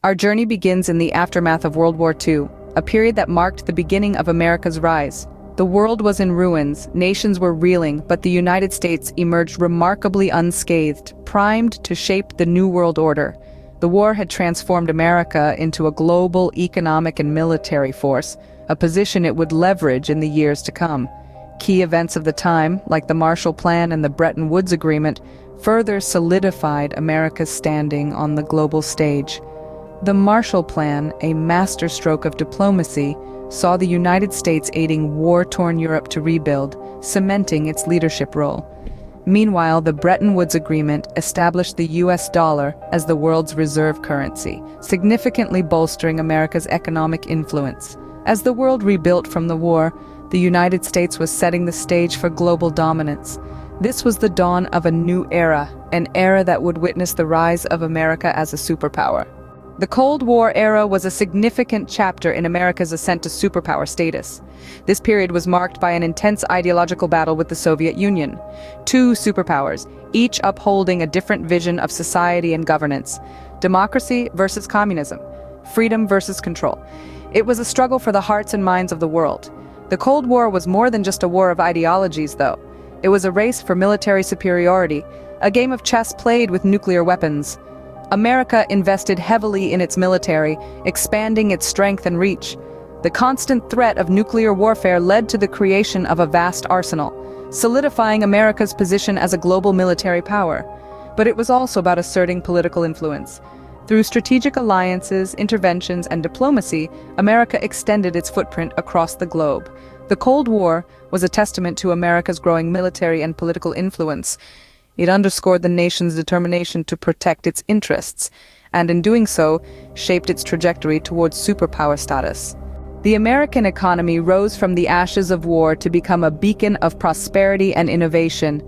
Our journey begins in the aftermath of World War II, a period that marked the beginning of America's rise. The world was in ruins, nations were reeling, but the United States emerged remarkably unscathed, primed to shape the New World Order. The war had transformed America into a global economic and military force, a position it would leverage in the years to come. Key events of the time, like the Marshall Plan and the Bretton Woods Agreement, further solidified America's standing on the global stage. The Marshall Plan, a masterstroke of diplomacy, saw the United States aiding war-torn Europe to rebuild, cementing its leadership role. Meanwhile, the Bretton Woods Agreement established the US dollar as the world's reserve currency, significantly bolstering America's economic influence. As the world rebuilt from the war, the United States was setting the stage for global dominance. This was the dawn of a new era, an era that would witness the rise of America as a superpower. The Cold War era was a significant chapter in America's ascent to superpower status. This period was marked by an intense ideological battle with the Soviet Union. Two superpowers, each upholding a different vision of society and governance. Democracy versus communism. Freedom versus control. It was a struggle for the hearts and minds of the world. The Cold War was more than just a war of ideologies, though. It was a race for military superiority, a game of chess played with nuclear weapons. America invested heavily in its military, expanding its strength and reach. The constant threat of nuclear warfare led to the creation of a vast arsenal, solidifying America's position as a global military power. But it was also about asserting political influence. Through strategic alliances, interventions, and diplomacy, America extended its footprint across the globe. The Cold War was a testament to America's growing military and political influence. It underscored the nation's determination to protect its interests, and in doing so, shaped its trajectory towards superpower status. The American economy rose from the ashes of war to become a beacon of prosperity and innovation.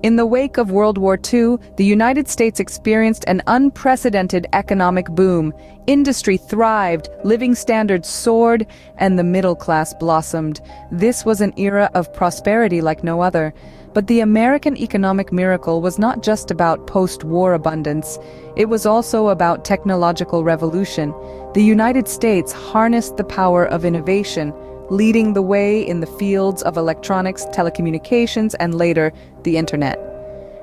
In the wake of World War II, the United States experienced an unprecedented economic boom. Industry thrived, living standards soared, and the middle class blossomed. This was an era of prosperity like no other. But the American economic miracle was not just about post-war abundance. It was also about technological revolution. The United States harnessed the power of innovation, leading the way in the fields of electronics, telecommunications, and later, the internet.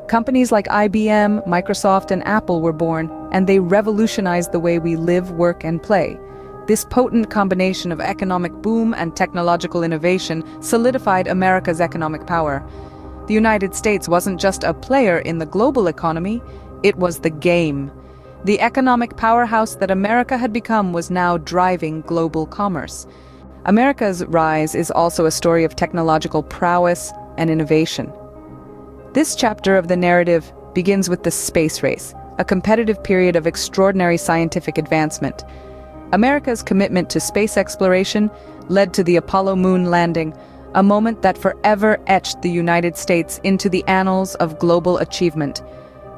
Companies like IBM, Microsoft, and Apple were born, and they revolutionized the way we live, work, and play. This potent combination of economic boom and technological innovation solidified America's economic power. The United States wasn't just a player in the global economy, it was the game. The economic powerhouse that America had become was now driving global commerce. America's rise is also a story of technological prowess and innovation. This chapter of the narrative begins with the space race, a competitive period of extraordinary scientific advancement. America's commitment to space exploration led to the Apollo moon landing, a moment that forever etched the United States into the annals of global achievement.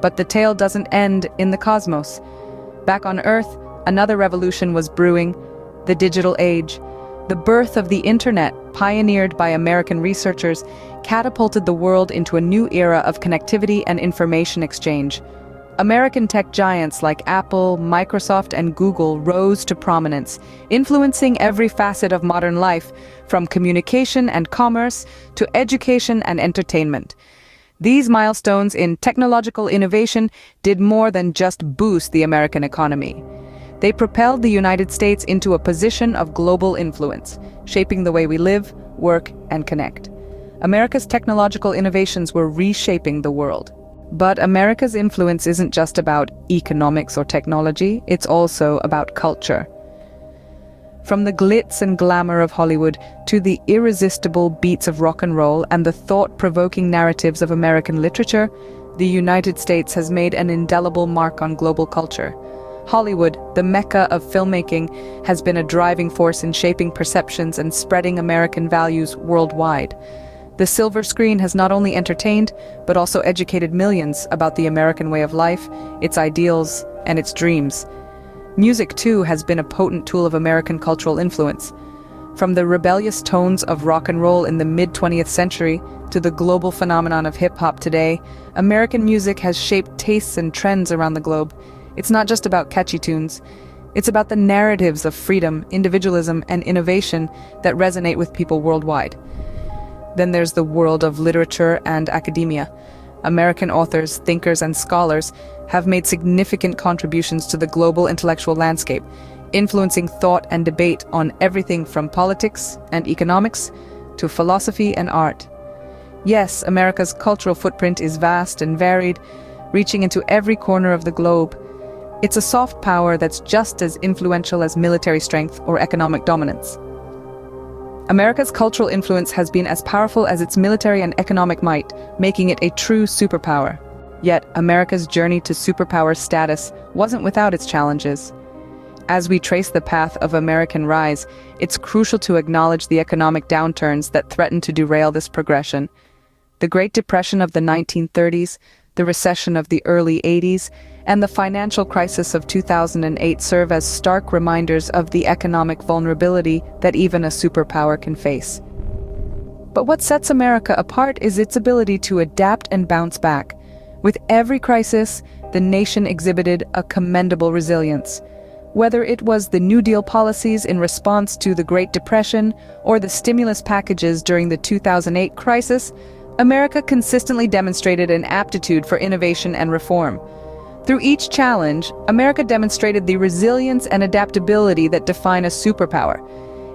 But the tale doesn't end in the cosmos. Back on Earth, another revolution was brewing, the digital age. The birth of the internet, pioneered by American researchers, catapulted the world into a new era of connectivity and information exchange. American tech giants like Apple, Microsoft, and Google rose to prominence, influencing every facet of modern life, from communication and commerce to education and entertainment. These milestones in technological innovation did more than just boost the American economy. They propelled the United States into a position of global influence, shaping the way we live, work, and connect. America's technological innovations were reshaping the world. But America's influence isn't just about economics or technology, it's also about culture. From the glitz and glamour of Hollywood to the irresistible beats of rock and roll and the thought-provoking narratives of American literature, the United States has made an indelible mark on global culture. Hollywood, the mecca of filmmaking, has been a driving force in shaping perceptions and spreading American values worldwide. The silver screen has not only entertained, but also educated millions about the American way of life, its ideals, and its dreams. Music, too, has been a potent tool of American cultural influence. From the rebellious tones of rock and roll in the mid-20th century to the global phenomenon of hip-hop today, American music has shaped tastes and trends around the globe. It's not just about catchy tunes. It's about the narratives of freedom, individualism, and innovation that resonate with people worldwide. Then there's the world of literature and academia. American authors, thinkers, and scholars have made significant contributions to the global intellectual landscape, influencing thought and debate on everything from politics and economics to philosophy and art. Yes, America's cultural footprint is vast and varied, reaching into every corner of the globe. It's a soft power that's just as influential as military strength or economic dominance. America's cultural influence has been as powerful as its military and economic might, making it a true superpower. Yet, America's journey to superpower status wasn't without its challenges. As we trace the path of American rise, it's crucial to acknowledge the economic downturns that threaten to derail this progression. The Great Depression of the 1930s, the recession of the early 80s, and the financial crisis of 2008 serve as stark reminders of the economic vulnerability that even a superpower can face. But what sets America apart is its ability to adapt and bounce back. With every crisis, the nation exhibited a commendable resilience. Whether it was the New Deal policies in response to the Great Depression or the stimulus packages during the 2008 crisis, America consistently demonstrated an aptitude for innovation and reform. Through each challenge, America demonstrated the resilience and adaptability that define a superpower.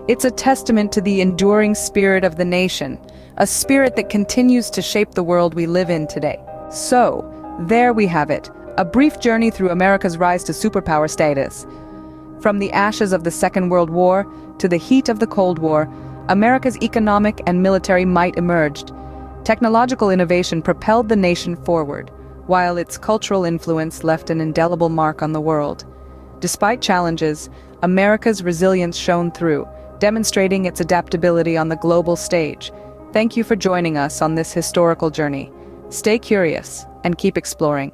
It's a testament to the enduring spirit of the nation, a spirit that continues to shape the world we live in today. So, there we have it, a brief journey through America's rise to superpower status. From the ashes of the Second World War to the heat of the Cold War, America's economic and military might emerged. Technological innovation propelled the nation forward, while its cultural influence left an indelible mark on the world. Despite challenges, America's resilience shone through, demonstrating its adaptability on the global stage. Thank you for joining us on this historical journey. Stay curious and keep exploring.